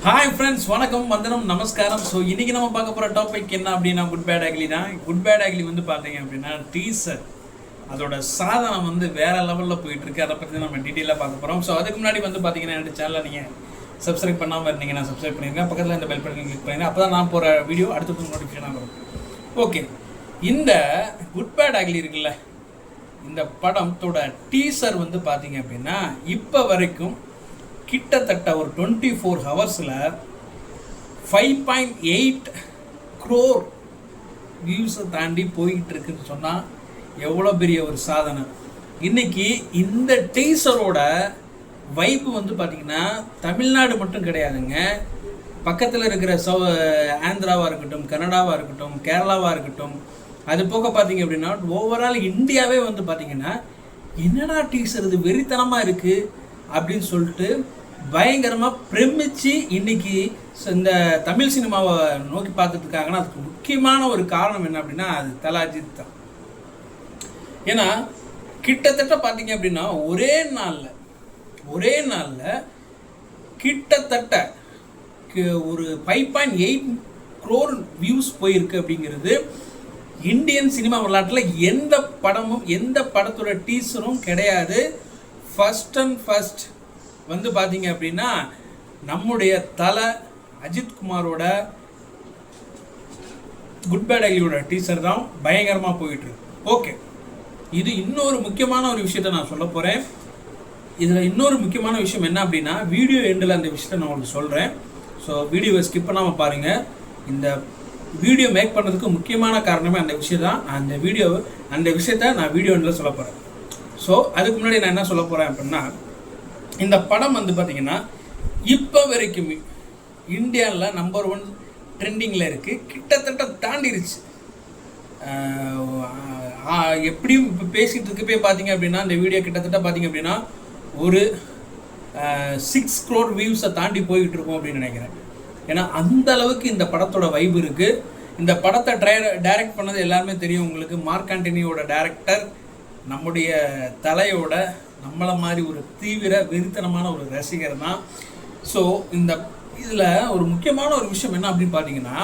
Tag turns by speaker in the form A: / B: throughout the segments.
A: Hi friends, வணக்கம், வந்தனம், நமஸ்காரம். ஸோ இன்றைக்கி நம்ம பார்க்க போகிற டாபிக் என்ன அப்படின்னா குட் பேட் அக்லி தான். குட் பேட் அக்லி வந்து பார்த்தீங்க அப்படின்னா டீசர் அதோட சாதனம் வந்து வேறு லெவலில் போயிட்டுருக்கு. அதை பற்றி நம்ம டீட்டெயிலாக பார்க்க போகிறோம். ஸோ அதுக்கு முன்னாடி வந்து பார்த்தீங்கன்னா என்னோட சேனலை நீங்கள் சப்ஸ்கிரைப் பண்ணாமல் இருந்தீங்கன்னா சப்ஸ்கிரைப் பண்ணிடுங்க. பக்கத்தில் இந்த பெல் பட்டன் கிளிக் பண்ணிடுங்க. அப்போ தான் நான் போகிற வீடியோ அடுத்தது நோட்டிஃபிகேஷனாக வரும். ஓகே, இந்த குட் பேட் அக்லி இருக்குல்ல, இந்த படத்தோட டீசர் வந்து பார்த்தீங்க அப்படின்னா இப்போ வரைக்கும் கிட்டத்தட்ட ஒரு 24 ஹவர்ஸில் 5.8 crore வியூஸை தாண்டி போய்கிட்டு இருக்குன்னு சொன்னால் எவ்வளோ பெரிய ஒரு சாதனை. இன்றைக்கி இந்த டீசரோட வைப்பு வந்து பார்த்திங்கன்னா தமிழ்நாடு மட்டும் கிடையாதுங்க, பக்கத்தில் இருக்கிற ஆந்திராவாக இருக்கட்டும், கனடாவாக இருக்கட்டும், கேரளாவாக இருக்கட்டும், அது போக பார்த்திங்க அப்படின்னா ஓவரால் இந்தியாவே வந்து பார்த்திங்கன்னா என்னடா டீசர் இது வெறித்தனமாக இருக்குது அப்படின்னு சொல்லிட்டு பயங்கரமாக பிரமிச்சு இன்னைக்கு இந்த தமிழ் சினிமாவை நோக்கி பார்த்துட்டு இருக்காங்கன்னா அதுக்கு முக்கியமான ஒரு காரணம் என்ன அப்படின்னா அது தல அஜித் தான். ஏன்னா கிட்டத்தட்ட பார்த்தீங்க அப்படின்னா ஒரே நாளில் கிட்டத்தட்ட ஒரு 5.8 crore வியூஸ் போயிருக்கு. அப்படிங்கிறது இந்தியன் சினிமா வரலாற்றில் எந்த படமும் எந்த படத்தோட டீசரும் கிடையாது. ஃபர்ஸ்ட் வந்து பார்த்தீங்க அப்படின்னா நம்முடைய தலை அஜித் குமாரோட குட் பேட் அக்லியோட டீசர் தான் பயங்கரமாக போயிட்டுருக்கு. ஓகே, இது இன்னொரு முக்கியமான ஒரு விஷயத்த நான் சொல்ல போகிறேன். இதில் இன்னொரு முக்கியமான விஷயம் என்ன அப்படின்னா வீடியோ எண்டில் அந்த விஷயத்தை நான் உங்களுக்கு சொல்கிறேன். ஸோ வீடியோவை ஸ்கிப் பண்ணாமல் பாருங்கள். இந்த வீடியோ மேக் பண்ணுறதுக்கு முக்கியமான காரணமே அந்த விஷயம் தான். அந்த விஷயத்த நான் வீடியோ எண்டில் சொல்ல போகிறேன். ஸோ அதுக்கு முன்னாடி நான் என்ன சொல்ல போகிறேன் அப்படின்னா இந்த படம் வந்து பார்த்திங்கன்னா இப்போ வரைக்கும் இந்தியாவில் நம்பர் 1 ட்ரெண்டிங்கில் இருக்குது. கிட்டத்தட்ட தாண்டிருச்சு. எப்படியும் இப்போ பேசிகிட்டு இருக்கப்பே பார்த்தீங்க அப்படின்னா இந்த வீடியோ கிட்டத்தட்ட பார்த்தீங்க அப்படின்னா ஒரு 6 crore வியூஸை தாண்டி போய்கிட்டு இருக்கோம் அப்படின்னு நினைக்கிறேன். ஏன்னா அந்த அளவுக்கு இந்த படத்தோட வைப் இருக்குது. இந்த படத்தை டைரக்ட் பண்ணது எல்லாருமே தெரியும் உங்களுக்கு. மார்க் ஆண்டனியோட டைரக்டர் நம்முடைய தலையோட நம்மளை மாதிரி ஒரு தீவிர வெறித்தனமான ஒரு ரசிகர் தான். ஸோ இந்த இதில் ஒரு முக்கியமான ஒரு விஷயம் என்ன அப்படின்னு பார்த்தீங்கன்னா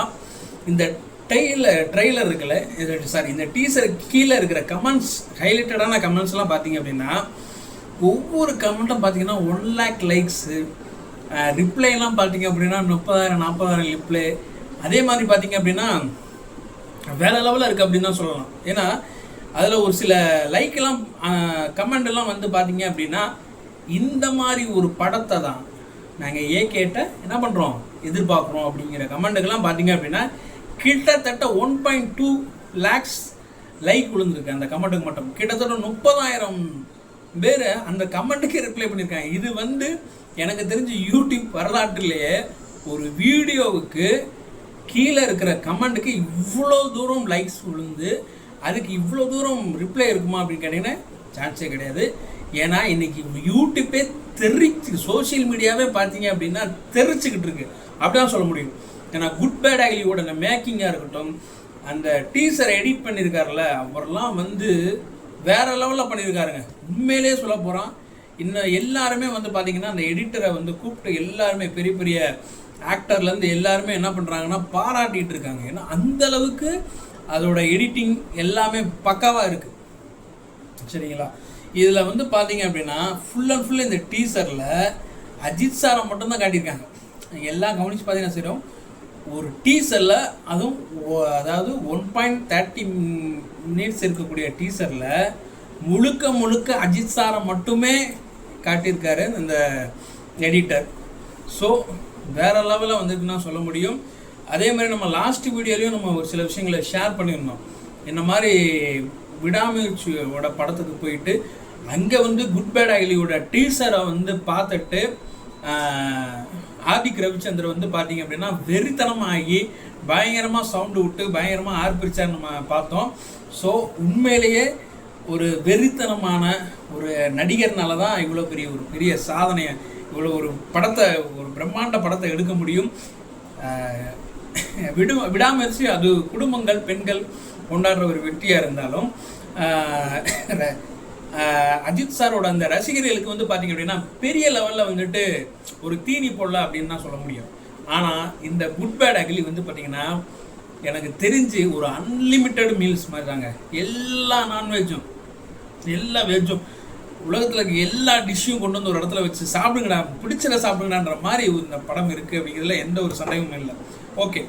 A: இந்த ட்ரெய்லர் இருக்குல்ல, இந்த டீசருக்கு கீழே இருக்கிற கமெண்ட்ஸ், ஹைலைட்டடான கமெண்ட்ஸ்லாம் பார்த்தீங்க அப்படின்னா ஒவ்வொரு கமெண்ட்டும் பார்த்தீங்கன்னா 1 lakh லைக்ஸு, ரிப்ளைலாம் பார்த்தீங்க அப்படின்னா 30,000-40,000 ரிப்ளை. அதே மாதிரி பார்த்தீங்க அப்படின்னா வேறு லெவலில் இருக்குது அப்படின்னு தான் சொல்லலாம். ஏன்னா அதில் ஒரு சில லைக்கெல்லாம் கமெண்டெல்லாம் வந்து பார்த்தீங்க அப்படின்னா இந்த மாதிரி ஒரு படத்தை தான் நாங்கள் கேட்ட என்ன பண்ணுறோம் எதிர்பார்க்குறோம் அப்படிங்கிற கமெண்ட்டுக்கெல்லாம் பார்த்தீங்க அப்படின்னா கிட்டத்தட்ட 1.2 lakhs லைக் விழுந்திருக்கு அந்த கமெண்ட்டுக்கு மட்டும். கிட்டத்தட்ட 30,000 பேர் அந்த கமெண்ட்டுக்கு ரிப்ளை பண்ணியிருக்காங்க. இது வந்து எனக்கு தெரிஞ்சு யூடியூப் வரலாற்றிலேயே ஒரு வீடியோவுக்கு கீழே இருக்கிற கமெண்ட்டுக்கு இவ்வளோ தூரம் லைக்ஸ் விழுந்து அதுக்கு இவ்வளோ தூரம் ரிப்ளை இருக்குமா அப்படின்னு கேட்டிங்கன்னா சான்ஸே கிடையாது. ஏன்னா இன்றைக்கி யூடியூப்பே சோஷியல் மீடியாவே பார்த்தீங்க அப்படின்னா தெரிச்சுக்கிட்டு இருக்கு அப்படிதான் சொல்ல முடியும். ஏன்னா குட் பேட் அக்லியோட அந்த மேக்கிங்காக இருக்கட்டும், அந்த டீசர் எடிட் பண்ணியிருக்காருல அவரெல்லாம் வந்து வேறு லெவலில் பண்ணியிருக்காருங்க. உண்மையிலே சொல்ல போகிறான். இன்னும் எல்லாருமே வந்து பார்த்திங்கன்னா அந்த எடிட்டரை வந்து கூப்பிட்டு எல்லாருமே பெரிய பெரிய ஆக்டர்லேருந்து எல்லாருமே என்ன பண்ணுறாங்கன்னா பாராட்டிகிட்டு இருக்காங்க. ஏன்னா அந்தளவுக்கு அதோட எடிட்டிங் எல்லாமே பக்காவாக இருக்குது. சரிங்களா? இதில் வந்து பார்த்தீங்க அப்படின்னா ஃபுல் அண்ட் ஃபுல் இந்த டீசரில் அஜித் சாரை மட்டும்தான் காட்டியிருக்காங்க. எல்லாம் கவனித்து பார்த்தீங்கன்னா சரி, ஒரு டீசரில் அதுவும் அதாவது 1.30 minutes இருக்கக்கூடிய டீசரில் முழுக்க அஜித் சாரை மட்டுமே காட்டியிருக்காரு இந்த எடிட்டர். ஸோ வேறு லெவலில் வந்துருக்குன்னா சொல்ல முடியும். அதே மாதிரி நம்ம லாஸ்ட் வீடியோலையும் நம்ம ஒரு சில விஷயங்களை ஷேர் பண்ணியிருந்தோம். இந்த மாதிரி விடாமுயற்சியோட படத்துக்கு போயிட்டு அங்கே வந்து குட் பேட் அக்லியோட டீசரை வந்து பார்த்துட்டு ஆதிக் ரவிச்சந்திரன் வந்து பார்த்தீங்க அப்படின்னா வெறித்தனமாகி பயங்கரமாக சவுண்டு விட்டு பயங்கரமாக ஆர்ப்பிரிச்சார் நம்ம பார்த்தோம். ஸோ உண்மையிலேயே ஒரு வெறித்தனமான ஒரு நடிகர்னால தான் இவ்வளோ பெரிய சாதனையை, இவ்வளோ ஒரு பிரம்மாண்ட படத்தை எடுக்க முடியும். விடாமுயற்சி அது குடும்பங்கள் பெண்கள் கொண்டாடுற ஒரு வெற்றியாக இருந்தாலும் அஜித் சாரோட அந்த ரசிகர்களுக்கு வந்து பார்த்தீங்க அப்படின்னா பெரிய லெவலில் வந்துட்டு ஒரு தீனி போடல அப்படின்னு தான் சொல்ல முடியும். ஆனால் இந்த குட் பேட் அக்லி வந்து பார்த்தீங்கன்னா எனக்கு தெரிஞ்சு ஒரு அன்லிமிட்டெட் மீல்ஸ் மாதிரி தாங்க. எல்லா நான்வெஜ்ஜும் எல்லா வெஜ்ஜும் உலகத்தில் இருக்க எல்லா டிஷ்ஷையும் கொண்டு வந்து ஒரு இடத்துல வச்சு சாப்பிடுங்கடா, பிடிச்சதை சாப்பிடுங்கடான்ற மாதிரி இந்த படம் இருக்குது அப்படிங்கிறதுல எந்த ஒரு சந்தேகமும் இல்லை. ஓகே,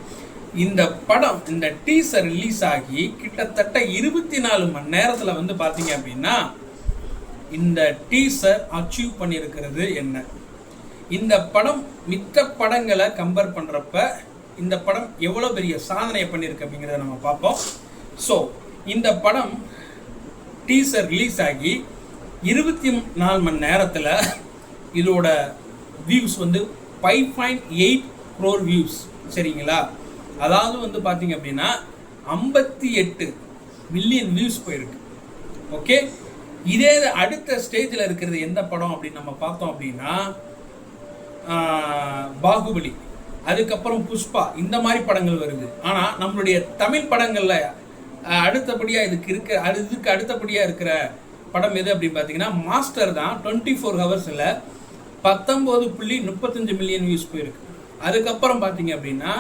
A: இந்த படம் இந்த டீசர் ரிலீஸ் ஆகி கிட்டத்தட்ட 24 மணி நேரத்தில் வந்து பார்த்தீங்க அப்படின்னா இந்த டீசர் அச்சீவ் பண்ணியிருக்கிறது என்ன? இந்த படம் மித்த படங்களை கம்பேர் பண்ணுறப்ப இந்த படம் எவ்வளோ பெரிய சாதனை பண்ணியிருக்கு அப்படிங்கிறத நம்ம பார்ப்போம். ஸோ இந்த படம் டீசர் ரிலீஸ் ஆகி 24 மணி நேரத்தில் இதோட வியூஸ் வந்து 5.8 crore வியூஸ். சரிங்களா? அதாவது வந்து பார்த்தீங்க அப்படின்னா 58 மில்லியன் வியூஸ் போயிருக்கு. ஓகே, இதே அடுத்த ஸ்டேஜில் இருக்கிறது எந்த படம் அப்படின்னு நம்ம பார்த்தோம் அப்படின்னா பாகுபலி, அதுக்கப்புறம் புஷ்பா, இந்த மாதிரி படங்கள் வருது. ஆனால் நம்மளுடைய தமிழ் படங்களில் அடுத்தபடியாக இதுக்கு அடுத்தபடியாக இருக்கிற படம் எது அப்படின்னு பார்த்தீங்கன்னா மாஸ்டர் தான். 24 ஹவர்ஸில் 19.35 மில்லியன் வியூஸ் போயிருக்கு. அதுக்கப்புறம் பார்த்தீங்க அப்படின்னா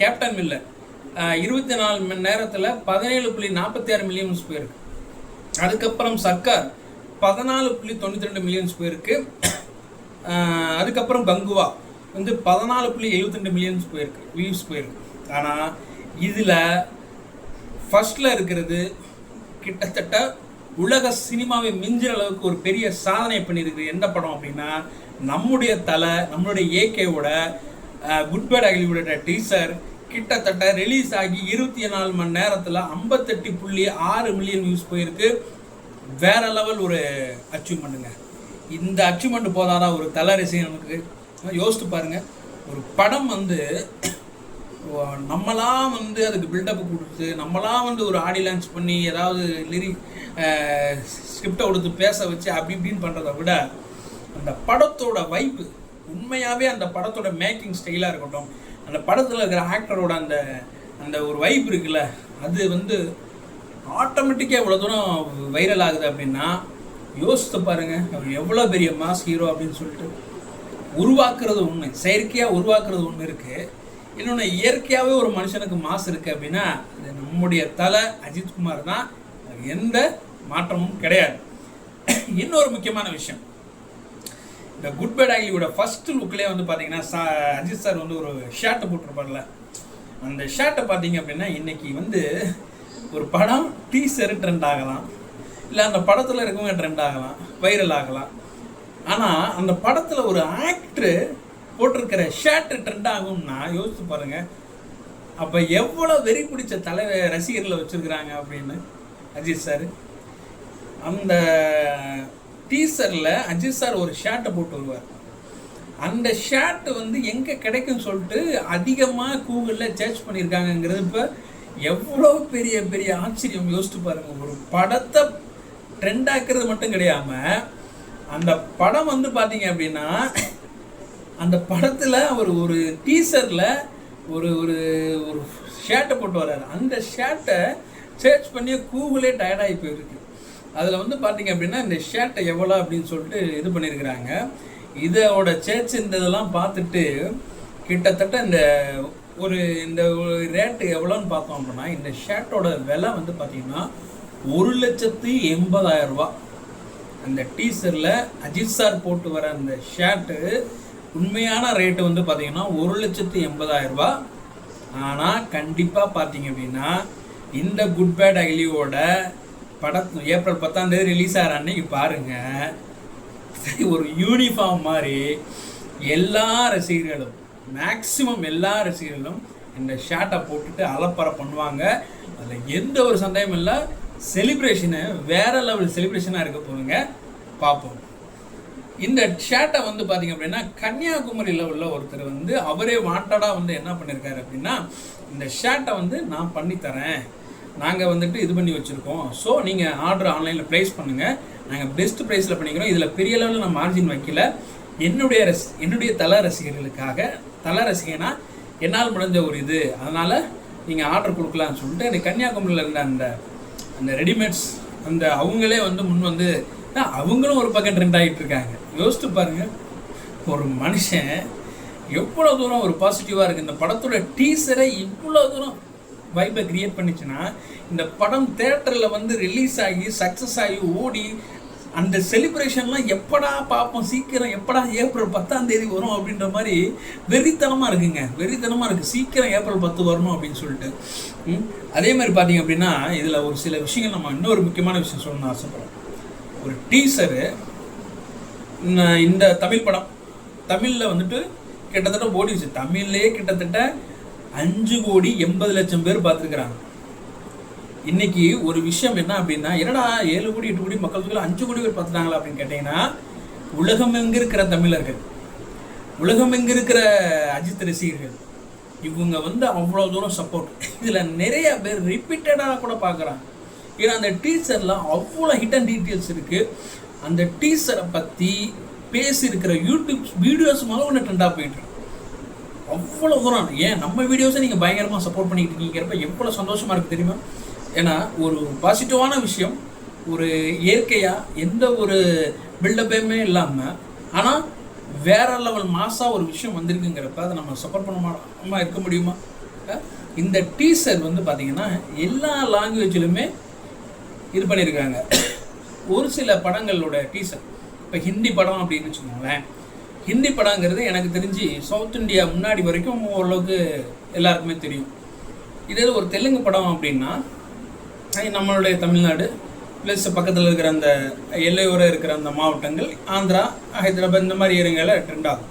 A: கேப்டன் மில்லர் 24 மணி நேரத்தில் 17.46 மில்லியன் வியூஸ் போயிருக்கு. அதுக்கப்புறம் சர்க்கார் 14.92 மில்லியன்ஸ் போயிருக்கு. அதுக்கப்புறம் கங்குவா வந்து 14.72 மில்லியன்ஸ் போயிருக்கு வியூஸ் போயிருக்கு. ஆனால் இதில் ஃபர்ஸ்டில் இருக்கிறது கிட்டத்தட்ட உலக சினிமாவை மிஞ்சிற அளவுக்கு ஒரு பெரிய சாதனை பண்ணியிருக்கு. எந்த படம் அப்படின்னா நம்முடைய தலை, நம்மளுடைய ஏகேவோட குட் பேட் அக்லியோட டீசர் கிட்டத்தட்ட ரிலீஸ் ஆகி 24 மணி நேரத்தில் 58.6 மில்லியன் வியூஸ் போயிருக்கு. வேற லெவல் ஒரு அச்சீவ்மெண்ட்டுங்க. இந்த அச்சீவ்மெண்ட் போதாதான் ஒரு தலை ரசிகனுக்கு? யோசித்து பாருங்கள், ஒரு படம் வந்து நம்மளாம் வந்து அதுக்கு பில்டப் கொடுத்து நம்மளாம் வந்து ஒரு ஆடி லான்ச் பண்ணி ஏதாவது ஸ்கிரிப்டை கொடுத்து பேச வச்சு அப்படி இப்படின்னு பண்ணுறதை விட அந்த படத்தோட வைப்பு, உண்மையாகவே அந்த படத்தோட மேக்கிங் ஸ்டைலாக இருக்கட்டும், அந்த படத்தில் இருக்கிற ஆக்டரோட அந்த அந்த ஒரு வைப் இருக்குல்ல, அது வந்து ஆட்டோமேட்டிக்காக எவ்வளோ தூரம் வைரல் ஆகுது அப்படின்னா யோசித்து பாருங்கள். அவர் எவ்வளோ பெரிய மாஸ் ஹீரோ அப்படின்னு சொல்லிட்டு உருவாக்குறது ஒன்று, செயற்கையாக உருவாக்குறது ஒன்று இருக்குது. இன்னொன்று இயற்கையாகவே ஒரு மனுஷனுக்கு மாசு இருக்குது அப்படின்னா அது நம்முடைய தலை அஜித்குமார் தான். எந்த மாற்றமும் கிடையாது. இன்னொரு முக்கியமான விஷயம், இந்த குட் பேட் அக்லியோட ஃபர்ஸ்ட் லுக்லேயே வந்து பார்த்தீங்கன்னா அஜித் சார் வந்து ஒரு ஷர்ட்டை போட்டிருப்பார்ல, அந்த ஷர்ட்டை பார்த்தீங்க அப்படின்னா இன்றைக்கி வந்து ஒரு படம் டீசர் ட்ரெண்ட் ஆகலாம், இல்லை அந்த படத்தில் இருக்கவங்க ட்ரெண்ட் ஆகலாம், வைரல் ஆகலாம். ஆனால் அந்த படத்தில் ஒரு ஆக்டரு போட்டிருக்கிற ஷர்ட் ட்ரெண்ட் ஆகும்னா யோசிச்சு பாருங்கள். அப்போ எவ்வளோ வெறி பிடிச்ச ரசிகர்களை வச்சுருக்குறாங்க அப்படின்னு அஜித் சார். அந்த டீசரில் அஜித் சார் ஒரு ஷர்ட்டை போட்டு வருவார். அந்த ஷர்ட் வந்து எங்கே கிடைக்குன்னு சொல்லிட்டு அதிகமாக கூகுளில் சர்ச் பண்ணியிருக்காங்கங்கிறது இப்போ எவ்வளோ பெரிய பெரிய ஆச்சரியம். யோசிச்சு பாருங்கள், ஒரு படத்தை ட்ரெண்ட் ஆக்குறது மட்டும் கிடையாமல் அந்த படம் வந்து பார்த்தீங்க அப்படின்னா அந்த படத்தில் அவர் ஒரு டீசரில் ஒரு ஒரு ஒரு ஷர்ட்டை போட்டு வர்றாரு. அந்த ஷர்ட்டை சர்ச் பண்ணி கூகுளே டயர்டாகி போயிருக்கு. அதில் வந்து பார்த்தீங்க அப்படின்னா இந்த ஷர்ட்டை எவ்வளோ அப்படின்னு சொல்லிட்டு இது பண்ணியிருக்கிறாங்க. இதோட சர்ச் இந்த இதெல்லாம் பார்த்துட்டு கிட்டத்தட்ட இந்த ரேட்டு எவ்வளோன்னு பார்த்தோம் அப்படின்னா இந்த ஷர்ட்டோட விலை வந்து பார்த்தீங்கன்னா 1,80,000 ரூபா. அந்த டீசரில் அஜித் சார் போட்டு வர அந்த ஷர்ட்டு உண்மையான ரேட்டு வந்து பார்த்தீங்கன்னா 1,80,000 ரூபா. ஆனால் கண்டிப்பாக பார்த்தீங்க அப்படின்னா இந்த குட் பேட் அக்லியோட படம் ஏப்ரல் 10ஆம் தேதி ரிலீஸ் ஆகிற அன்னைக்கு பாருங்கள், ஒரு யூனிஃபார்ம் மாதிரி எல்லா ரசிகர்களும், மேக்சிமம் எல்லா ரசிகர்களும் இந்த ஷர்ட்டை போட்டுட்டு அலப்பறை பண்ணுவாங்க. அதில் எந்த ஒரு சந்தேகமும் இல்லை. செலிப்ரேஷனு வேறு லெவல் செலிப்ரேஷனாக இருக்க போதுங்க, பார்ப்போம். இந்த ஷர்ட்டை வந்து பார்த்திங்க அப்படின்னா கன்னியாகுமரியில் உள்ள ஒருத்தர் வந்து அவரே வாண்டடாக வந்து என்ன பண்ணியிருக்காரு அப்படின்னா இந்த ஷர்ட்டை வந்து நான் பண்ணித்தரேன், நாங்கள் வந்துட்டு இது பண்ணி வச்சுருக்கோம், ஸோ நீங்கள் ஆர்டர் ஆன்லைனில் ப்ளேஸ் பண்ணுங்கள், நாங்கள் பெஸ்ட் ப்ரைஸில் பண்ணிக்கிறோம், இதில் பெரிய லெவலில் நான் மார்ஜின் வைக்கல, என்னுடைய தலை ரசிகர்களுக்காக, தலை ரசிகனா என்னால் முடிஞ்ச ஒரு இது, அதனால் நீங்கள் ஆர்டர் கொடுக்கலான்னு சொல்லிட்டு இந்த கன்னியாகுமரியில் இருந்த அந்த ரெடிமேட்ஸ் அந்த அவங்களே வந்து முன் வந்து அவங்களும் ஒரு பக்கம் ட்ரெண்ட் ஆகிட்டு இருக்காங்க. யோசித்து பாருங்கள், ஒரு மனுஷன் எவ்வளோ தூரம் ஒரு பாசிட்டிவாக இருக்குது. இந்த படத்தோட டீசரை இவ்வளோ தூரம் வைப்பை கிரியேட் பண்ணிச்சுன்னா, இந்த படம் தேட்டரில் வந்து ரிலீஸ் ஆகி சக்ஸஸ் ஆகி ஓடி அந்த செலிப்ரேஷன்லாம் எப்படா பார்ப்போம், சீக்கிரம் எப்படா ஏப்ரல் 10 வரும் அப்படின்ற மாதிரி வெறித்தனமாக இருக்குங்க. வெறித்தனமாக இருக்குது, சீக்கிரம் ஏப்ரல் 10 வரணும் அப்படின்னு சொல்லிட்டு. அதே மாதிரி பார்த்தீங்க அப்படின்னா இதில் ஒரு சில விஷயங்கள் நம்ம இன்னொரு முக்கியமான விஷயம் சொல்லணும்னு ஆசைப்படுறோம். ஒரு டீசரு இந்த தமிழ் படம் தமிழில் வந்துட்டு கிட்டத்தட்ட ஓடிச்சு. தமிழ்லேயே கிட்டத்தட்ட 5,80,00,000 பேர் பார்த்துருக்குறாங்க. இன்னைக்கு ஒரு விஷயம் என்ன அப்படின்னா, என்னடா 7 கோடி 8 கோடி மக்கள் தொகையில் 5 கோடி பேர் பார்த்துட்டாங்களா அப்படின்னு கேட்டிங்கன்னா, உலகம் எங்கே இருக்கிற தமிழர்கள், உலகம் எங்கே இருக்கிற அஜித் ரசிகர்கள், இவங்க வந்து அவ்வளோ தூரம் சப்போர்ட். இதில் நிறைய பேர் ரிப்பீட்டடாக கூட பார்க்குறாங்க. ஏன்னா அந்த டீசரில் அவ்வளோ ஹிட் அண்ட் டீட்டெயில்ஸ் இருக்குது. அந்த டீசரை பற்றி பேசியிருக்கிற யூடியூப் வீடியோஸ் முதல்ல ஒன்று ட்ரெண்டாக போயிட்டு அவ்வளோ தூரம். ஏன் நம்ம வீடியோஸை நீங்கள் பயங்கரமாக சப்போர்ட் பண்ணிக்கிட்டு இருக்கீங்கிறப்ப எவ்வளோ சந்தோஷமாக இருக்குது தெரியுமா? ஏன்னா ஒரு பாசிட்டிவான விஷயம், ஒரு இயற்கையாக எந்த ஒரு பில்டப்பையுமே இல்லாமல் ஆனால் வேற லெவல் மாசாக ஒரு விஷயம் வந்திருக்குங்கிறப்ப அதை நம்ம சப்போர்ட் பண்ணாமல் இருக்க முடியுமா? இந்த டீசர் வந்து பார்த்திங்கன்னா எல்லா லாங்குவேஜிலுமே இது பண்ணியிருக்காங்க. ஒரு சில படங்களோட டீசர், இப்போ ஹிந்தி படம் அப்படின்னு வச்சுக்கோங்களேன். ஹிந்தி படங்கிறது எனக்கு தெரிஞ்சு சவுத் இந்தியா முன்னாடி வரைக்கும் ஓரளவுக்கு எல்லாருக்குமே தெரியும். இதே ஒரு தெலுங்கு படம் அப்படின்னா நம்மளுடைய தமிழ்நாடு ப்ளஸ் பக்கத்தில் இருக்கிற அந்த எல்லையோர இருக்கிற அந்த மாவட்டங்கள், ஆந்திரா, ஹைதராபாத், இந்த மாதிரி ஏரியாவில் ட்ரெண்ட் ஆகும்.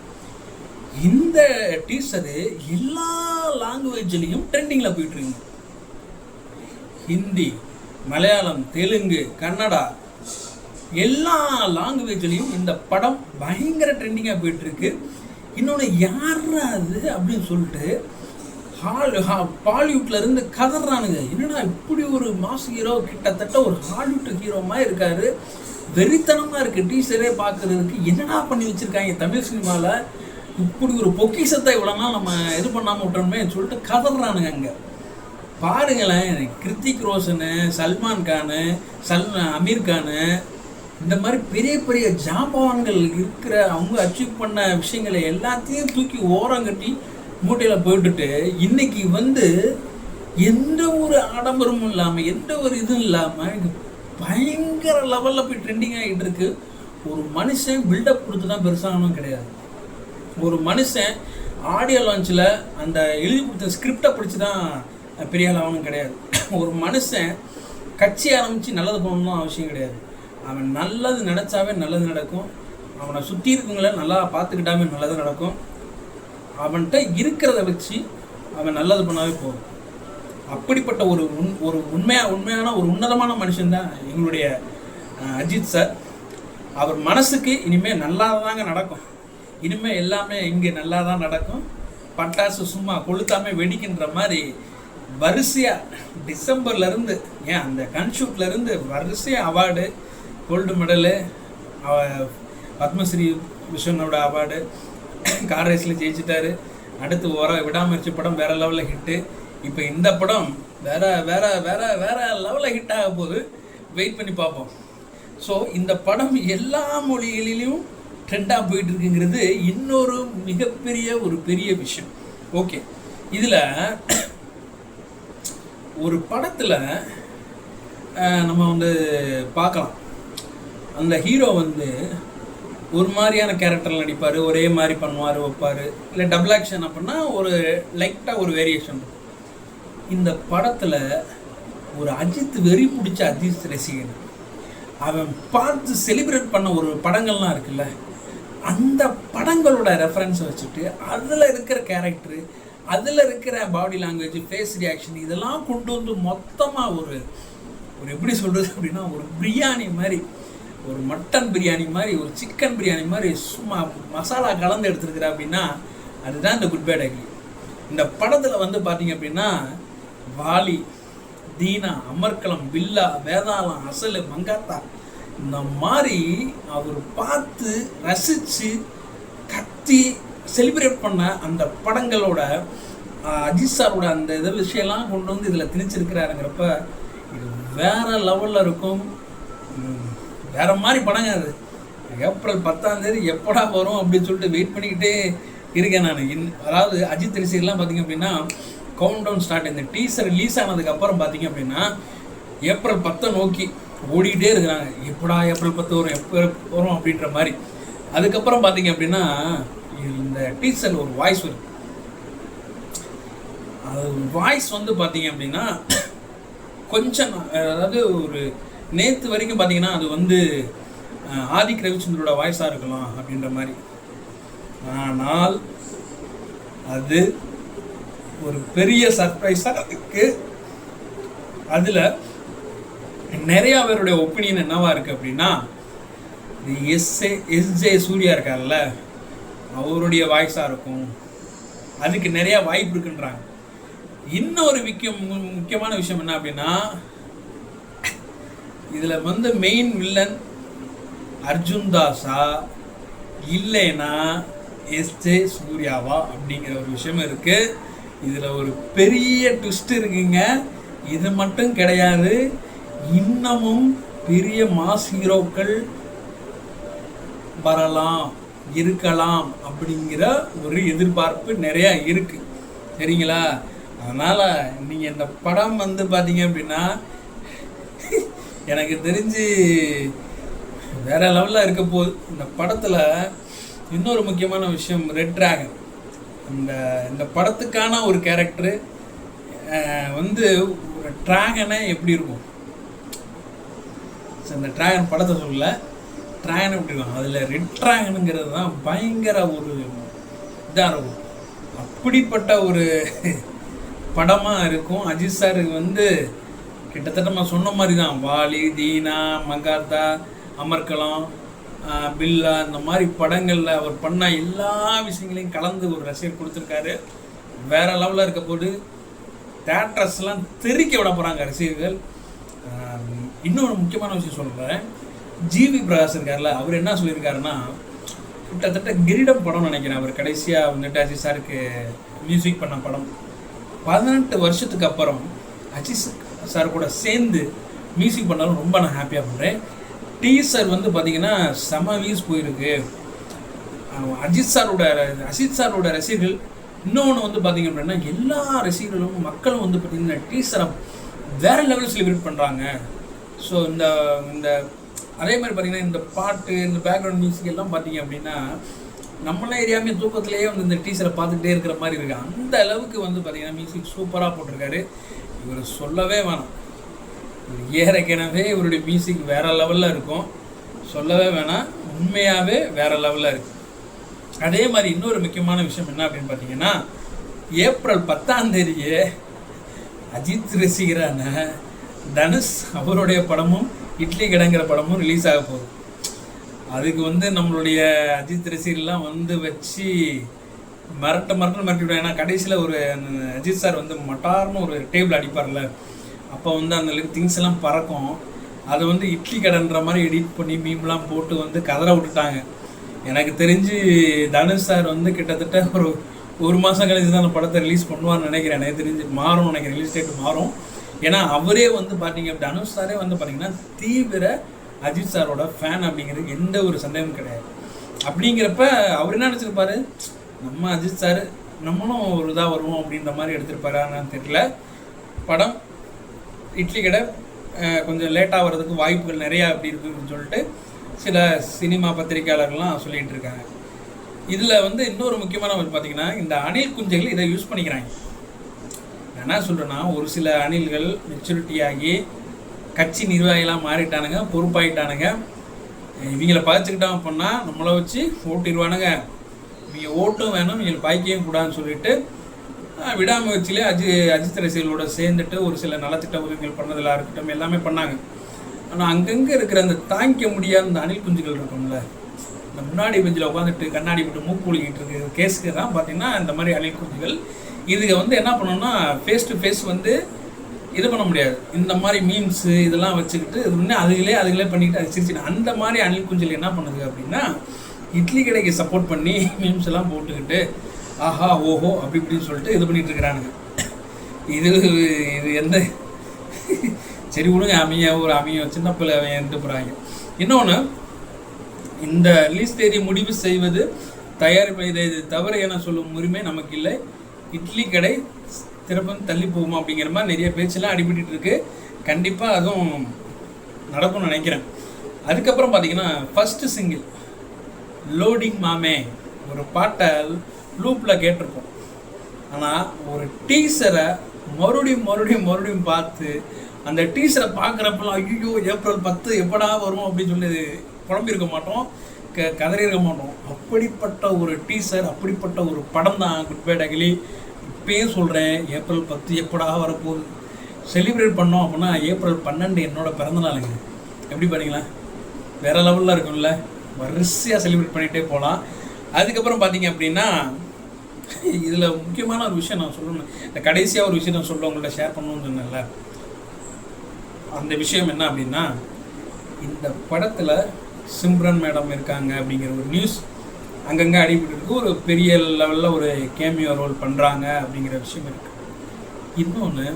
A: இந்த டீசரு எல்லா லாங்குவேஜ்லேயும் ட்ரெண்டிங்கில் போயிட்டுருக்குங்க. ஹிந்தி, மலையாளம், தெலுங்கு, கன்னடா, எல்லா லாங்குவேஜ்லேயும் இந்த படம் பயங்கர ட்ரெண்டிங்காக போயிட்டுருக்கு. இன்னொன்று யாரா அது அப்படின்னு சொல்லிட்டு பாலிவுட்லேருந்து கதறானுங்க. என்னடா இப்படி ஒரு மாஸ் ஹீரோ, கிட்டத்தட்ட ஒரு ஹாலிவுட் ஹீரோ மாதிரி இருக்காரு, வெறித்தனமாக இருக்குது டீசரே பார்க்குறதுக்கு. என்னடா பண்ணி வச்சுருக்காங்க தமிழ் சினிமாவில், இப்படி ஒரு பொக்கிஷத்தை இவ்வளோ நாள் நம்ம இது பண்ணாமல் விட்டோமே சொல்லிட்டு கதறானுங்க. அங்கே பாருங்களேன், கிருத்திக் ரோஷனு, சல்மான் கானு, அமீர் கானு, இந்த மாதிரி பெரிய பெரிய ஜாம்பவான்கள் இருக்கிற அவங்க அச்சீவ் பண்ண விஷயங்களை எல்லாத்தையும் தூக்கி ஓரங்கட்டி மூட்டையில் போட்டுட்டு இன்னைக்கு வந்து எந்த ஒரு ஆடம்பரமும் இல்லாமல் எந்த ஒரு இதுவும் இல்லாமல் பயங்கர லெவலில் போய் ட்ரெண்டிங் ஆகிட்டு இருக்கு. ஒரு மனுஷன் பில்டப் கொடுத்து தான் பெருசாகணும் கிடையாது. ஒரு மனுஷன் ஆடியோ லான்ச்சில் அந்த எழுதி கொடுத்த ஸ்கிரிப்டை பிடிச்சி தான் பெரிய ஆகணும் கிடையாது. ஒரு மனுஷன் கட்சி ஆரம்பித்து நல்லது பண்ணணும்னு அவசியம் கிடையாது. அவன் நல்லது நினச்சாவே நல்லது நடக்கும். அவனை சுற்றி இருக்கவங்கள நல்லா பார்த்துக்கிட்டாவே நல்லது நடக்கும். அவன்கிட்ட இருக்கிறத வச்சு அவன் நல்லது பண்ணாவே போதும். அப்படிப்பட்ட ஒரு உண்மையான ஒரு உன்னதமான மனுஷன்தான் எங்களுடைய அஜித் சார். அவர் மனசுக்கு இனிமேல் நல்லா தாங்க நடக்கும். இனிமேல் எல்லாமே இங்கே நல்லா தான் நடக்கும். பட்டாசு சும்மா கொளுத்தாமே வெடிக்கின்ற மாதிரி வரிசையாக டிசம்பர்லேருந்து, ஏன் அந்த கன்ஷூட்லேருந்து வரிசையாக அவார்டு, கோல்டு மெடலு, பத்மஸ்ரீ விஷனோட அவார்டு, கார் ரேஸில் ஜெயிச்சிட்டாரு. அடுத்து விடாமுயற்சி படம் வேறு லெவலில் ஹிட்டு. இப்போ இந்த படம் வேற லெவலில் ஹிட் ஆக போகுது. வெயிட் பண்ணி பார்ப்போம். ஸோ இந்த படம் எல்லா மொழிகளிலும் ட்ரெண்டாக போயிட்டுருக்குங்கிறது இன்னொரு மிகப்பெரிய ஒரு பெரிய விஷயம். ஓகே, இதில் ஒரு படத்தில் நம்ம வந்து பார்க்கலாம், அந்த ஹீரோ வந்து ஒரு மாதிரியான கேரக்டரில் நடிப்பார், ஒரே மாதிரி பண்ணுவார் வைப்பார், இல்லை டபுள் ஆக்ஷன் அப்படின்னா ஒரு லைட்டாக ஒரு வேரியேஷன் இருக்கும். இந்த படத்தில் ஒரு அஜித் வெறி பிடிச்ச அஜித் ரசிகன் அவன் பார்த்து செலிப்ரேட் பண்ண ஒரு படங்கள்லாம் இருக்குல்ல, அந்த படங்களோட ரெஃபரன்ஸை வச்சுட்டு அதில் இருக்கிற கேரக்டரு, அதில் இருக்கிற பாடி லாங்குவேஜ், ஃபேஸ் ரியாக்ஷன் இதெல்லாம் கொண்டு வந்து மொத்தமாக ஒரு எப்படி சொல்கிறது அப்படின்னா ஒரு பிரியாணி மாதிரி, ஒரு மட்டன் பிரியாணி மாதிரி, ஒரு சிக்கன் பிரியாணி மாதிரி சும்மா மசாலா கலந்து எடுத்துருக்குற அப்படின்னா அதுதான் இந்த குட் பேட் அக்லி. இந்த படத்தில் வந்து பார்த்தீங்க அப்படின்னா வாலி, தீனா, அமர்கலம், பில்லா, வேதாளம், அசல், மங்காத்தா, இந்த மாதிரி அவர் பார்த்து ரசித்து கத்தி செலிப்ரேட் பண்ண அந்த படங்களோட அஜித் சாரோட அந்த இதை விஷயம்லாம் கொண்டு வந்து இதில் திணிச்சிருக்கிறாருங்கிறப்ப இது வேறு லெவலில் இருக்கும். வேறு மாதிரி படங்க அது. ஏப்ரல் 10 எப்படா வரும் அப்படின்னு சொல்லிட்டு வெயிட் பண்ணிக்கிட்டே இருக்கேன் நான். அதாவது அஜித் ரசிகர்லாம் பார்த்தீங்க அப்படின்னா கவுண்ட் டவுன் ஸ்டார்ட். இந்த டீசர் ரிலீஸ் ஆனதுக்கப்புறம் பார்த்தீங்க அப்படின்னா ஏப்ரல் 10 நோக்கி ஓடிக்கிட்டே இருக்கிறாங்க. எப்படா ஏப்ரல் 10 வரும், எப்போ வரும் அப்படின்ற மாதிரி. அதுக்கப்புறம் பார்த்தீங்க அப்படின்னா இந்த டீசரில் ஒரு வாய்ஸ் வரும். அது வாய்ஸ் வந்து பார்த்தீங்க அப்படின்னா கொஞ்சம், அதாவது ஒரு நேற்று வரைக்கும் பார்த்தீங்கன்னா அது வந்து ஆதிக் ரவிச்சந்திரோட வாய்ஸாக இருக்கலாம் அப்படின்ற மாதிரி. ஆனால் அது ஒரு பெரிய சர்ப்ரைஸாக இருக்கு. அதில் நிறையா பேருடைய ஒப்பீனியன் என்னவா இருக்குது அப்படின்னா, எஸ்ஜே சூர்யா இருக்கார்ல, அவருடைய வாய்ஸாக இருக்கும், அதுக்கு நிறையா வாய்ப்பு இருக்குன்றாங்க. இன்னொரு முக்கியமான விஷயம் என்ன அப்படின்னா, இதில் வந்து மெயின் வில்லன் அர்ஜுன் தாஸா இல்லைன்னா எஸ்ஜே சூர்யாவா அப்படிங்கிற ஒரு விஷயம் இருக்குது. இதில் ஒரு பெரிய ட்விஸ்ட் இருக்குங்க. இது மட்டும் கிடையாது, இன்னமும் பெரிய மாஸ் ஹீரோக்கள் வரலாம், இருக்கலாம் அப்படிங்கிற ஒரு எதிர்பார்ப்பு நிறையா இருக்குது. சரிங்களா? அதனால் நீங்கள் இந்த படம் வந்து பார்த்தீங்க அப்படின்னா எனக்கு தெரிஞ்சு வேற லெவலில் இருக்க போகுது. இந்த படத்தில் இன்னொரு முக்கியமான விஷயம், ரெட் டிராகன். இந்த படத்துக்கான ஒரு கேரக்டரு வந்து ஒரு டிராகனை எப்படி இருக்கும், இந்த டிராகன் படத்தை சொல்ல, டிராகன் எப்படி இருக்கும், அதில் ரெட் டிராகனுங்கிறது தான் பயங்கர ஒரு இதாக இருக்கும். அப்படிப்பட்ட ஒரு படமாக இருக்கும். அஜித் சார் வந்து கிட்டத்தட்ட நம்ம சொன்ன மாதிரி தான், வாலி, தீனா, மங்காத்தா, அமர்கலம், பில்லா, இந்த மாதிரி படங்களில் அவர் பண்ண எல்லா விஷயங்களையும் கலந்து ஒரு ரசிகர் கொடுத்துருக்காரு. வேற லெவலில் இருக்க போது தேட்டர்ஸ்லாம் தெறிக்க விட போகிறாங்க ரசிகர்கள். இன்னொரு முக்கியமான விஷயம் சொல்கிறேன், ஜிவி பிரகாஷ் இருக்கார்ல, அவர் என்ன சொல்லியிருக்காருன்னா, கிட்டத்தட்ட கிரீடம் படம் நினைக்கிறேன் அவர் கடைசியாக வந்துட்டு அஜித் சாருக்கு மியூசிக் பண்ண படம். 18 வருஷத்துக்கு அப்புறம் அஜித் சார் கூட சேர்ந்து மியூசிக் பண்ணாலும் ரொம்ப நான் ஹாப்பியாக பண்ணுறேன். டீசர் வந்து பார்த்திங்கன்னா செம வியூஸ் போயிருக்கு. அஜித் சாரோட ரசிகர்கள், இன்னொன்று வந்து பார்த்திங்க அப்படின்னா எல்லா ரசிகர்களும் மக்களும் வந்து பார்த்திங்கன்னா டீசரை வேறு லெவலில் செலிப்ரேட் பண்ணுறாங்க. ஸோ இந்த அதே மாதிரி பார்த்திங்கன்னா இந்த பாட்டு, இந்த பேக்ரவுண்ட் மியூசிக் எல்லாம் பார்த்திங்க அப்படின்னா நம்மளே ஏரியாமே தூக்கத்திலேயே வந்து இந்த டீசரை பார்த்துக்கிட்டே இருக்கிற மாதிரி இருக்குது. அந்த அளவுக்கு வந்து பார்த்திங்கன்னா மியூசிக் சூப்பராக போட்டிருக்காரு. இவர் சொல்லவே வேணாம், ஏற்கனவே இவருடைய மியூசிக் வேறு லெவலில் இருக்கும், சொல்லவே வேணாம், உண்மையாகவே வேறு லெவலில் இருக்குது. அதே மாதிரி இன்னொரு முக்கியமான விஷயம் என்ன அப்படின்னு பார்த்தீங்கன்னா, ஏப்ரல் 10 அஜித் ரசிகரான தனுஷ் அவருடைய படமும் இட்லி கடைங்கிற படமும் ரிலீஸ் ஆக போகுது. அதுக்கு வந்து நம்மளுடைய அஜித் ரசிகர்லாம் வந்து வச்சு மிரட்டிவிடும். ஏன்னா கடைசியில் ஒரு அஜித் சார் வந்து மட்டார்னு ஒரு டேபிள் அடிப்பார்ல, அப்போ வந்து அந்த திங்ஸ் எல்லாம் பறக்கும். அதை வந்து இட்லி கடைன்ற மாதிரி எடிட் பண்ணி மீம்லாம் போட்டு வந்து கதற விட்டுட்டாங்க. எனக்கு தெரிஞ்சு தனுஷ் சார் வந்து கிட்டத்தட்ட ஒரு மாதம் கழிச்சு தான் அந்த படத்தை ரிலீஸ் பண்ணுவார்னு நினைக்கிறேன். எனக்கு தெரிஞ்சு மாறும் நினைக்கிறேன், ரிலீஸ் டேட் மாறும். ஏன்னா அவரே வந்து பார்த்தீங்க, தனுஷ் சாரே வந்து பார்த்தீங்கன்னா தீவிர அஜித் சாரோட ஃபேன் அப்படிங்கிறது எந்த ஒரு சந்தேகமும் கிடையாது. அப்படிங்கிறப்ப அவர் என்ன நினச்சிருப்பாரு, நம்ம அஜித் சார் நம்மளும் ஒரு இதாக வருவோம் அப்படின்ற மாதிரி எடுத்திருப்பாரான்னு தெரியல. படம் இட்லி கடை கொஞ்சம் லேட்டாக வர்றதுக்கு வாய்ப்புகள் நிறையா அப்படி இருக்குதுன்னு சொல்லிட்டு சில சினிமா பத்திரிகையாளர்கள்லாம் சொல்லிகிட்டு இருக்காங்க. இதில் வந்து இன்னொரு முக்கியமான பார்த்தீங்கன்னா, இந்த அணில் குஞ்சுகள் இதை யூஸ் பண்ணிக்கிறாங்க. என்ன சொல்கிறேன்னா, ஒரு சில அணில்கள் மெச்சூரிட்டி ஆகி கட்சி நிர்வாகிகளாக மாறிட்டானுங்க, பொறுப்பாயிட்டானுங்க. இவங்களை பாய்ச்சிக்கிட்டான் பண்ணால் நம்மளை வச்சு ஓட்டிடுவானுங்க, இவங்க ஓட்டும் வேணும், இவங்களை பாய்க்கவும் கூடாதுன்னு சொல்லிட்டு விடாமுயற்சியிலே அஜித் ரசிகர்களோட சேர்ந்துட்டு ஒரு சில நலத்திட்ட உதவிகள் பண்ணதில் இருக்கட்டும் எல்லாமே பண்ணாங்க. ஆனால் அங்கங்கே இருக்கிற அந்த தாங்கிக்க முடியாத அந்த அணில் குஞ்சுகள் இருக்கும்ல, இந்த முன்னாடி பெஞ்சில் உட்காந்துட்டு கண்ணாடி விட்டு மூக்கு ஒழுகிட்டு இருக்கிற கேஸுக்கு தான் பார்த்திங்கன்னா இந்த மாதிரி அணில் குஞ்சுகள். இதுக்கு வந்து என்ன பண்ணோம்னா ஃபேஸ் டு ஃபேஸ் வந்து இது பண்ண முடியாது. இந்த மாதிரி மீம்ஸு இதெல்லாம் வச்சுக்கிட்டு இது முன்னே அதுகளே பண்ணிக்கிட்டு அது சிரிச்சு அந்த மாதிரி அணில் குஞ்சுகள் என்ன பண்ணுது அப்படின்னா, இட்லி கடைக்கு சப்போர்ட் பண்ணி மீம்ஸ் எல்லாம் போட்டுக்கிட்டு ஆஹா ஓஹோ அப்படி இப்படின்னு சொல்லிட்டு இது பண்ணிகிட்டு இருக்கிறானுங்க. இது எந்த சரி விடுங்க, அமைய சின்ன பிள்ளை வந்துட்டு போகிறாங்க. இன்னொன்று இந்த ரிலீஸ் தேதி முடிவு செய்வது தயாரிப்பு இதை தவறு என சொல்லும் உரிமை நமக்கு இல்லை. இட்லி கடை திறப்பம் தள்ளி போகுமா அப்படிங்கிற மாதிரி நிறைய பேச்செல்லாம் அடிபட்டு இருக்கு. கண்டிப்பாக அதுவும் நடக்கும்னு நினைக்கிறேன். அதுக்கப்புறம் பார்த்தீங்கன்னா ஃபஸ்ட்டு சிங்கிள் லோடிங் மாமே ஒரு பாட்டை லூப்பில் கேட்டிருப்போம். ஆனால் ஒரு டீசரை மறுபடியும் பார்த்து அந்த டீசரை பார்க்குறப்பெல்லாம் ஐயோ ஏப்ரல் 10 எப்படா வரும் அப்படின்னு சொல்லி குழம்பியிருக்க மாட்டோம், கதறி இருக்க மாட்டோம். அப்படிப்பட்ட ஒரு டீசர், அப்படிப்பட்ட ஒரு படம் தான் குட் பை அகிலி. இப்பயும் சொல்கிறேன், ஏப்ரல் 10 எப்படா வரப்போகுது. செலிப்ரேட் பண்ணோம் அப்படின்னா ஏப்ரல் 12 என்னோட பிறந்தநாளுங்க. எப்படி பண்ணீங்களா? வேறு லெவலில் இருக்கும்ல, வரிசையாக செலிப்ரேட் பண்ணிகிட்டே போகலாம். அதுக்கப்புறம் பார்த்தீங்க அப்படின்னா இதில் முக்கியமான ஒரு விஷயம் நான் சொல்லணும், இந்த கடைசியாக ஒரு விஷயம் நான் சொல்ல உங்கள்கிட்ட ஷேர் பண்ணணும்னு சொன்னேன்ல, அந்த விஷயம் என்ன அப்படின்னா, இந்த படத்தில் சிம்ரன் மேடம் இருக்காங்க அப்படிங்கிற ஒரு நியூஸ் அங்கங்கே அடிபட்டு ஒரு பெரிய லெவலில் ஒரு கேமியோ ரோல் பண்ணுறாங்க அப்படிங்கிற விஷயம் இருக்குது. இன்னொன்று,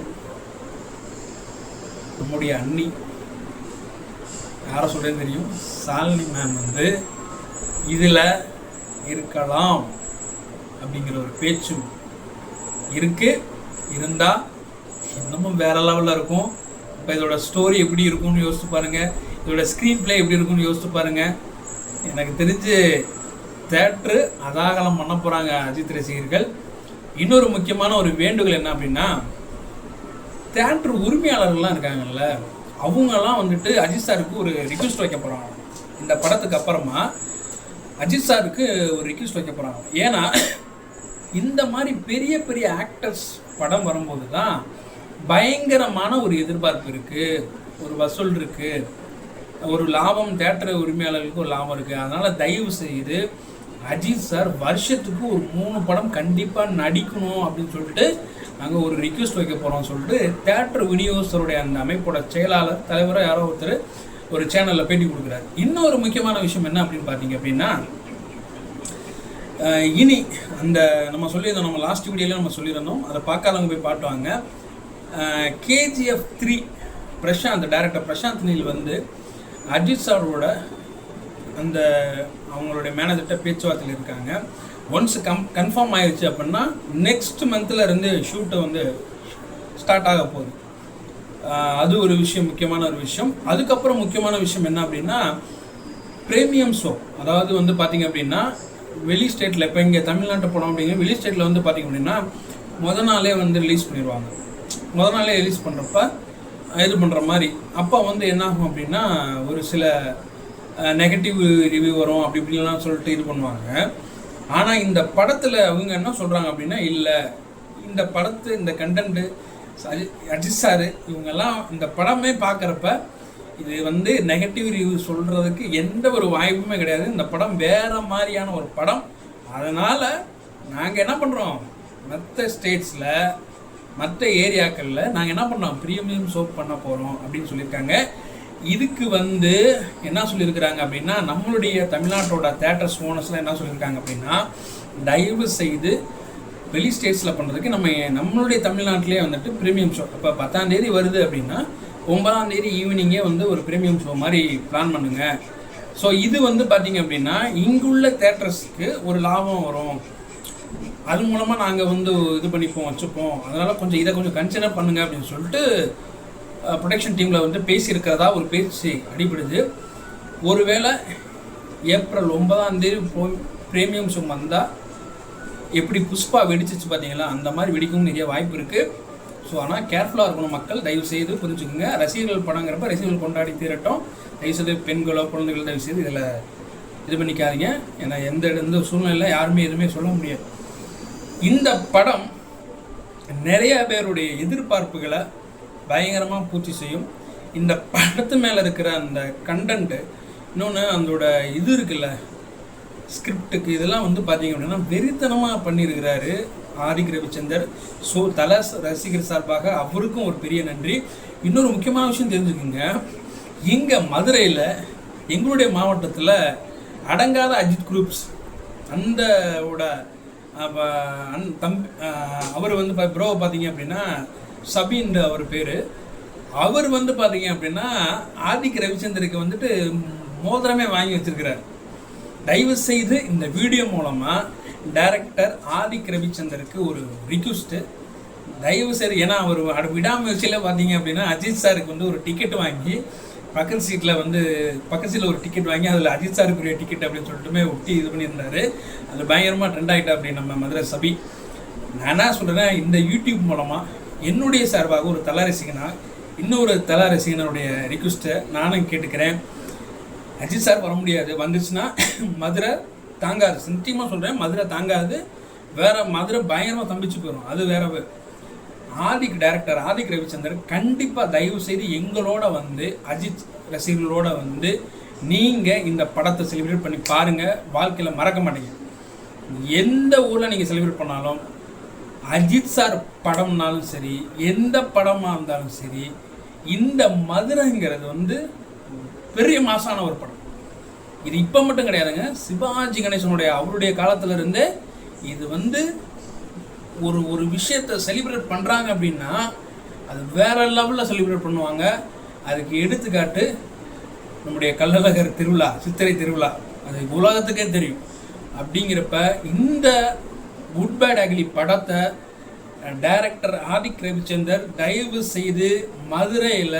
A: நம்முடைய அண்ணி யாரை சொல்கிறேன்னு தெரியும், ஷாலினி மேம் வந்து இதில் இருக்கலாம் அப்படிங்கிற ஒரு பேச்சு இருந்தால் இன்னமும் வேறு லெவலில் இருக்கும். இப்போ இதோட ஸ்டோரி எப்படி இருக்கும்னு யோசிச்சு பாருங்கள், இதோட ஸ்க்ரீன் பிளே எப்படி இருக்கும்னு யோசிச்சு பாருங்கள். எனக்கு தெரிஞ்சு தேட்ரு அதாகலம் பண்ண போகிறாங்க அஜித் ரசிகர்கள். இன்னொரு முக்கியமான ஒரு வேண்டுகோள் என்ன அப்படின்னா, தேட்ரு உரிமையாளர்கள்லாம் இருக்காங்கல்ல, அவங்கெல்லாம் வந்துட்டு அஜித் சாருக்கு ஒரு ரிக்வெஸ்ட் வைக்க போகிறாங்க. இந்த படத்துக்கு அப்புறமா அஜித் சாருக்கு ஒரு ரிக்வெஸ்ட் வைக்க போகிறாங்க. ஏன்னா இந்த மாதிரி பெரிய பெரிய ஆக்டர்ஸ் படம் வரும்போது தான் பயங்கரமான ஒரு எதிர்பார்ப்பு இருக்குது, ஒரு வசூல் இருக்குது, ஒரு லாபம், தேட்டர் உரிமையாளர்களுக்கு ஒரு லாபம் இருக்குது. அதனால் தயவு செய்து அஜித் சார் வருஷத்துக்கு ஒரு 3 படம் கண்டிப்பாக நடிக்கணும் அப்படின்னு சொல்லிட்டு நாங்கள் ஒரு ரிக்வெஸ்ட் வைக்க போகிறோம்னு சொல்லிட்டு தேட்டர் விநியோகஸ்தருடைய அந்த அமைப்போட செயலாளர் தலைவராக யாரோ ஒருத்தர் ஒரு சேனலில் பேட்டி கொடுக்குறாரு. இன்னொரு முக்கியமான விஷயம் என்ன அப்படின்னு பார்த்தீங்க அப்படின்னா, இனி அந்த நம்ம சொல்லியிருந்தோம், நம்ம லாஸ்ட் வீடியோவில் நம்ம சொல்லியிருந்தோம், அதை பார்க்காதவங்க போய் பாட்டுவாங்க. KGF 3 பிரசாந்த், டைரக்டர் பிரசாந்த் நீல் வந்து அஜித் சாரோட அந்த அவங்களுடைய மேனேஜர்கிட்ட பேச்சுவார்த்தையில் இருக்காங்க. ஒன்ஸ் கன்ஃபார்ம் ஆயிடுச்சு அப்படின்னா நெக்ஸ்ட் மந்தில் இருந்து ஷூட்டை வந்து ஸ்டார்ட் ஆக போகுது. அது ஒரு விஷயம், முக்கியமான ஒரு விஷயம். அதுக்கப்புறம் முக்கியமான விஷயம் என்ன அப்படின்னா, ப்ரீமியம் ஷோ. அதாவது வந்து பார்த்திங்க அப்படின்னா வெளி ஸ்டேட்டில், இப்போ இங்கே தமிழ்நாட்டு படம் அப்படிங்கிற வெளி ஸ்டேட்டில் வந்து பார்த்திங்க அப்படின்னா முதல் நாளே வந்து ரிலீஸ் பண்ணிடுவாங்க. முதல் நாளே ரிலீஸ் பண்ணுறப்ப இது பண்ணுற மாதிரி அப்போ வந்து என்னாகும் அப்படின்னா ஒரு சில நெகட்டிவ் ரிவ்யூ வரும், அப்படி இப்படிலாம் சொல்லிட்டு இது பண்ணுவாங்க. ஆனால் இந்த படத்தில் அவங்க என்ன சொல்கிறாங்க அப்படின்னா, இல்லை இந்த இந்த கண்டென்ட்டு அஜித் சார் இவங்கெல்லாம் இந்த படமே பார்க்குறப்ப இது வந்து நெகட்டிவ் ரிவ்யூ சொல்கிறதுக்கு எந்த ஒரு வாய்ப்புமே கிடையாது. இந்த படம் வேறு மாதிரியான ஒரு படம். அதனால் நாங்கள் என்ன பண்ணுறோம், மற்ற ஸ்டேட்ஸில் மற்ற ஏரியாக்களில் நாங்கள் என்ன பண்ணோம், ப்ரீமியம் ஷோ பண்ண போகிறோம் அப்படின்னு சொல்லியிருக்காங்க. இதுக்கு வந்து என்ன சொல்லியிருக்கிறாங்க அப்படின்னா, நம்மளுடைய தமிழ்நாட்டோட தேட்டர்ஸ் ஓனர்ஸ்லாம் என்ன சொல்லியிருக்காங்க அப்படின்னா, தயவு செய்து வெளி ஸ்டேட்ஸில் பண்ணுறதுக்கு நம்மளுடைய தமிழ்நாட்டிலே வந்துட்டு ப்ரீமியம் ஷோ இப்போ 10ஆம் தேதி வருது அப்படின்னா 9ஆம் தேதி ஈவினிங்கே வந்து ஒரு ப்ரீமியம் ஷோ மாதிரி பிளான் பண்ணுங்கள். ஸோ இது வந்து பார்த்திங்க அப்படின்னா இங்குள்ள தேட்டர்ஸ்க்கு ஒரு லாபம் வரும், அது மூலமாக நாங்கள் வந்து இது பண்ணிப்போம் வச்சுப்போம், அதனால் இதை கொஞ்சம் கன்சிடர் பண்ணுங்கள் அப்படின்னு சொல்லிட்டு ப்ரொடக்ஷன் டீமில் வந்து பேசியிருக்கிறதா ஒரு பேச்சு அடிபடுது. ஒருவேளை ஏப்ரல் 9ஆம் தேதி ப்ரீமியம் ஷோ வந்தால் எப்படி புஷ்பா வெடிச்சிச்சு பார்த்தீங்களா, அந்த மாதிரி வெடிக்கும் நிறைய வாய்ப்பு இருக்குது. ஸோ ஆனால் கேர்ஃபுல்லாக இருக்கணும் மக்கள், தயவு செய்து புரிஞ்சுக்கோங்க. ரசிகர்கள் படங்கிறப்ப ரசிகர்கள் கொண்டாடி தீரட்டும். தயவுசெய்து பெண்களோ குழந்தைகளோ தயவு செய்து இதில் இது பண்ணிக்காதீங்க. ஏன்னா எந்த சூழ்நிலையில் யாருமே எதுவுமே சொல்ல முடியாது. இந்த படம் நிறைய பேருடைய எதிர்பார்ப்புகளை பயங்கரமாக பூர்த்தி செய்யும். இந்த படத்து மேலே இருக்கிற அந்த கண்டென்ட்டு, இன்னொன்று அதோட இது இருக்குல்ல, ஸ்கிரிப்டுக்கு இதெல்லாம் வந்து பார்த்தீங்க அப்படின்னா வெறித்தனமாக பண்ணியிருக்கிறாரு ஆதிக் ரவிச்சந்தர். ஸோ தல ரசிகர் சார்பாக அவருக்கும் ஒரு பெரிய நன்றி. இன்னொரு முக்கியமான விஷயம் தெரிஞ்சுக்கோங்க, இங்கே மதுரையில் எங்களுடைய மாவட்டத்தில் அடங்காத அஜித் குரூப்ஸ் அந்த அவர் வந்து ப்ரோவை பார்த்தீங்க அப்படின்னா சபீன் அவர் பேர். அவர் வந்து பார்த்தீங்க அப்படின்னா ஆதிக் ரவிச்சந்தருக்கு வந்துட்டு மோதிரமே வாங்கி வச்சிருக்கிறார். தயவு செய்து இந்த வீடியோ மூலமாக டைரக்டர் ஆதிக் ரவிச்சந்தருக்கு ஒரு ரிக்வெஸ்ட்டு, தயவு செய்து, ஏன்னா அவர் விடாமுயற்சியில் பார்த்தீங்க அப்படின்னா அஜித் சாருக்கு வந்து ஒரு டிக்கெட் வாங்கி பக்கத்து சீட்டில் ஒரு டிக்கெட் வாங்கி அதில் அஜித் சாருக்குரிய டிக்கெட் அப்படின்னு சொல்லிட்டுமே ஒட்டி இது பண்ணியிருந்தாரு. அது பயங்கரமாக ட்ரெண்ட் ஆகிட்டா அப்படி நம்ம மதுரை சபி. நான் என்ன சொல்கிறேன், இந்த யூடியூப் மூலமாக என்னுடைய சார்பாக ஒரு தல ரசிகனா இன்னொரு தல ரசிகனுடைய ரிக்வெஸ்ட்டை நானும் கேட்டுக்கிறேன். அஜித் சார் வர முடியாது, வந்துச்சுன்னா மதுரை தாங்காது, சத்தியமாக சொல்கிறேன், மதுரை தாங்காது, வேற மதுரை பயங்கரமாக தம்பிச்சு போயிடும். அது வேற டைரக்டர் ஆதிக் ரவிச்சந்தர் கண்டிப்பாக தயவு செய்து எங்களோட வந்து அஜித் ரசிகர்களோட வந்து நீங்கள் இந்த படத்தை செலிப்ரேட் பண்ணி பாருங்கள். வாழ்க்கையில் மறக்க மாட்டீங்க. எந்த ஊரில் நீங்கள் செலிப்ரேட் பண்ணாலும் அஜித் சார் படம்னாலும் சரி, எந்த படமாக இருந்தாலும் சரி, இந்த மதுரைங்கிறது வந்து பெரிய மாசான ஒரு படம். இது இப்போ மட்டும் கிடையாதுங்க, சிவாஜி கணேசனுடைய அவருடைய காலத்தில் இருந்தே இது வந்து ஒரு விஷயத்தை செலிப்ரேட் பண்ணுறாங்க அப்படின்னா அது வேற லெவலில் செலிப்ரேட் பண்ணுவாங்க. அதுக்கு எடுத்துக்காட்டு நம்முடைய கள்ளழகர் திருவிழா, சித்திரை திருவிழா, அது உலகத்துக்கே தெரியும். அப்படிங்கிறப்ப இந்த குட் பேட் அக்லி படத்தை டைரக்டர் ஆதிக் ரவிச்சந்தர் தயவு செய்து மதுரையில்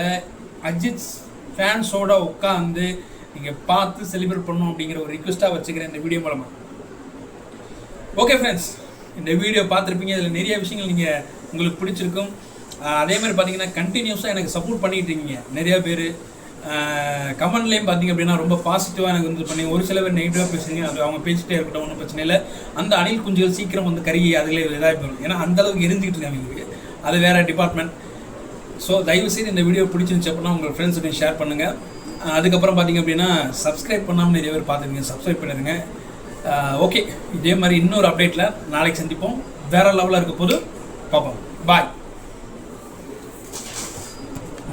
A: அஜித் ஃபேன்ஸோட உட்காந்து நீங்கள் பார்த்து செலிப்ரேட் பண்ணணும் அப்படிங்கிற ஒரு ரிக்வெஸ்ட்டாக வச்சுக்கிறேன் இந்த வீடியோ மூலமாக. ஓகே ஃப்ரெண்ட்ஸ், இந்த வீடியோ பார்த்துருப்பீங்க, இதில் நிறைய விஷயங்கள் உங்களுக்கு பிடிச்சிருக்கும். அதே மாதிரி பார்த்தீங்கன்னா கண்டினியூஸாக எனக்கு சப்போர்ட் பண்ணிகிட்டு இருக்கீங்க நிறையா பேர். கமெண்ட்லேயும் பார்த்தீங்க அப்படின்னா ரொம்ப பாசிட்டிவாக எனக்கு வந்து பண்ணி, ஒரு சில பேர் நெகட்டிவாக பேசுறீங்க, அது அவங்க பேசிகிட்டே இருக்கட்டும், ஒன்றும் பிரச்சனை இல்லை. அந்த அணில் குஞ்சுகள் சீக்கிரம் வந்து கருகி அதில் இதாக போயிடும், ஏன்னா அந்தளவுக்கு எரிஞ்சிக்கிட்டு இருக்காங்க, அது வேறு டிபார்ட்மெண்ட். ஸோ தயவுசெய்து இந்த வீடியோ பிடிச்சிருந்துச்சு அப்படின்னா உங்கள் ஃப்ரெண்ட்ஸ்கிட்டையும் ஷேர் பண்ணுங்கள். அதுக்கப்புறம் பார்த்தீங்க அப்படின்னா சப்ஸ்கிரைப் பண்ணாமல் நிறைய பேர் பார்த்துருங்க, சப்ஸ்கிரைப் பண்ணிடுங்க. ஓகே, இதே மாதிரி இன்னொரு அப்டேட்டில் நாளைக்கு சந்திப்போம். வேறு லெவலில் இருக்க போது பார்ப்போம். பாய்.